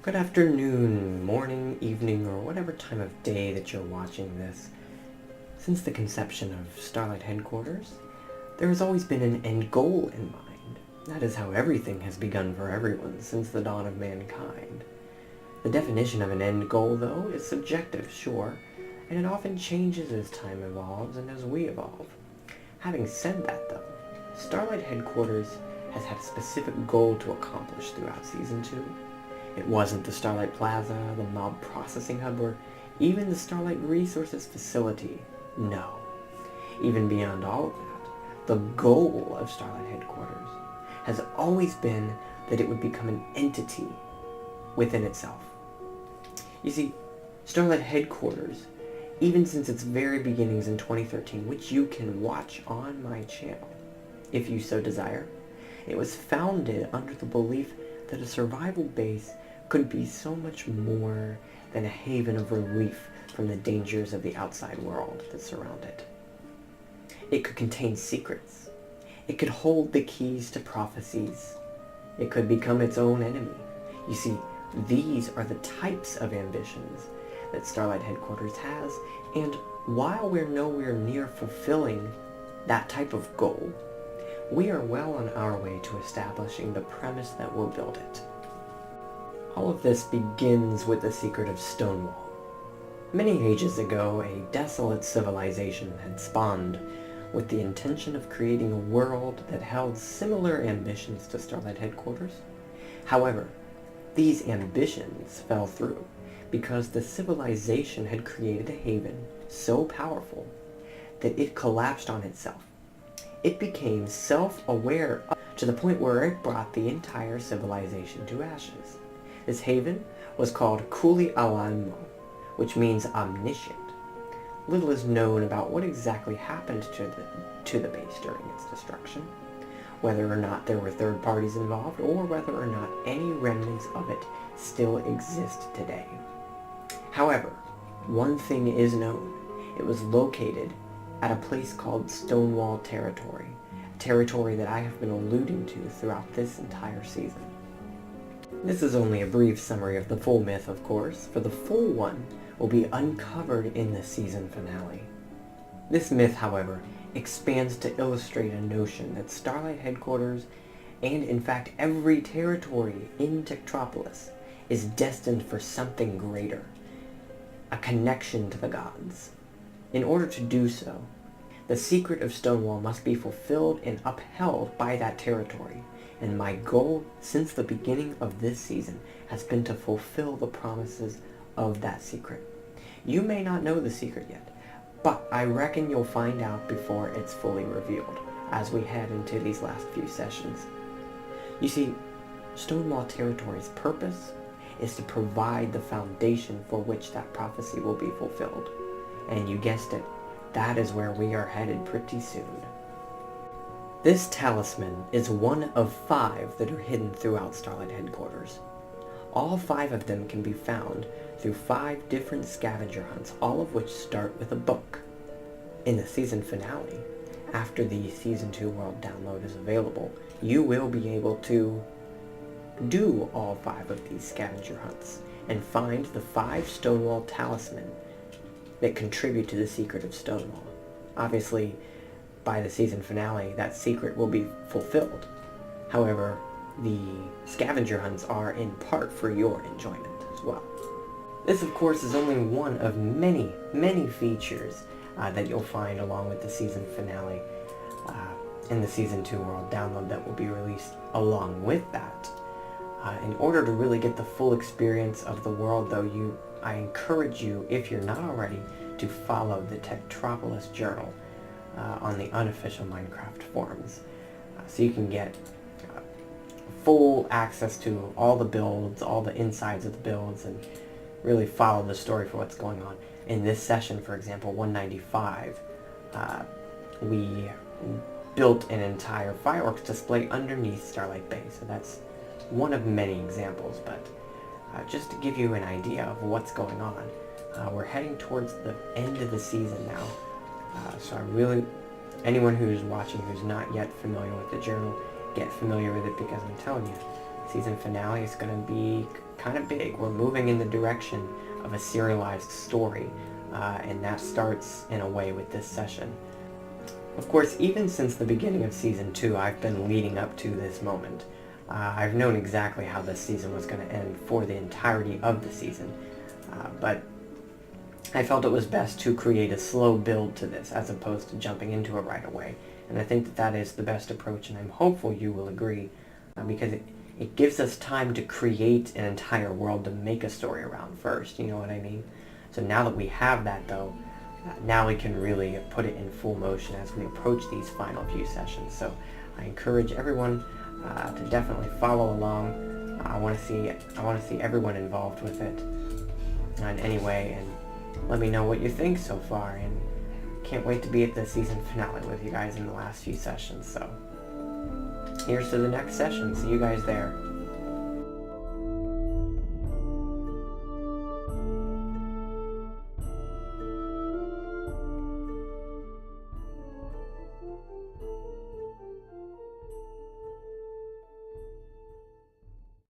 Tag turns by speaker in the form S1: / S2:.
S1: Good afternoon, morning, evening, or whatever time of day that you're watching this. Since the conception of Starlight Headquarters, there has always been an end goal in mind. That is how everything has begun for everyone since the dawn of mankind. The definition of an end goal, though, is subjective, sure, and it often changes as time evolves and as we evolve. Having said that, though, Starlight Headquarters has had a specific goal to accomplish throughout Season 2. It wasn't the Starlight Plaza, the mob processing hub, or even the Starlight Resources facility. No. Even beyond all of that, the goal of Starlight Headquarters has always been that it would become an entity within itself. You see, Starlight Headquarters, even since its very beginnings in 2013, which you can watch on my channel, if you so desire, it was founded under the belief that a survival base could be so much more than a haven of relief from the dangers of the outside world that surround it. It could contain secrets. It could hold the keys to prophecies. It could become its own enemy. You see, these are the types of ambitions that Starlight Headquarters has, and while we're nowhere near fulfilling that type of goal, we are well on our way to establishing the premise that will build it. All of this begins with the secret of Stonewall. Many ages ago, a desolate civilization had spawned with the intention of creating a world that held similar ambitions to Starlight Headquarters. However, these ambitions fell through because the civilization had created a haven so powerful that it collapsed on itself. It became self-aware to the point where it brought the entire civilization to ashes. This haven was called Kuli Alamo, which means omniscient. Little is known about what exactly happened to the base during its destruction, whether or not there were third parties involved, or whether or not any remnants of it still exist today. However, one thing is known. It was located at a place called Stonewall Territory, a territory that I have been alluding to throughout this entire season. This is only a brief summary of the full myth, of course, for the full one will be uncovered in the season finale. This myth, however, expands to illustrate a notion that Starlight Headquarters, and in fact every territory in Techtropolis, is destined for something greater, a connection to the gods. In order to do so, the secret of Stonewall must be fulfilled and upheld by that territory, and my goal since the beginning of this season has been to fulfill the promises of that secret. You may not know the secret yet, but I reckon you'll find out before it's fully revealed as we head into these last few sessions. You see, Stonewall Territory's purpose is to provide the foundation for which that prophecy will be fulfilled. And you guessed it, that is where we are headed pretty soon. This talisman is one of 5 that are hidden throughout Starlight Headquarters. All 5 of them can be found through 5 different scavenger hunts, all of which start with a book. In the season finale, after the Season 2 World download is available, you will be able to do all 5 of these scavenger hunts and find the 5 Stonewall talisman that contribute to the secret of Stonewall. Obviously, by the season finale, that secret will be fulfilled. However, the scavenger hunts are in part for your enjoyment as well. This, of course, is only one of many, many features that you'll find along with the season finale in the Season 2 World download that will be released along with that. In order to really get the full experience of the world, though, I encourage you, if you're not already, to follow the Techtropolis journal on the unofficial Minecraft forums, so you can get full access to all the builds, all the insides of the builds, and really follow the story for what's going on. In this session, for example, 195, we built an entire fireworks display underneath Starlight Bay, so that's one of many examples, but just to give you an idea of what's going on, we're heading towards the end of the season now. So I really, anyone who's watching who's not yet familiar with the journal, get familiar with it, because I'm telling you, season finale is going to be kind of big. We're moving in the direction of a serialized story, and that starts in a way with this session. Of course, even since the beginning of Season 2, I've been leading up to this moment. I've known exactly how this season was going to end for the entirety of the season, but I felt it was best to create a slow build to this as opposed to jumping into it right away. And I think that that is the best approach, and I'm hopeful you will agree, because it gives us time to create an entire world to make a story around first, you know what I mean? So now that we have that, though, now we can really put it in full motion as we approach these final few sessions. So I encourage everyone to definitely follow along. I want to see everyone involved with it in any way, and let me know what you think so far. And can't wait to be at the season finale with you guys in the last few sessions. So here's to the next session. See you guys there.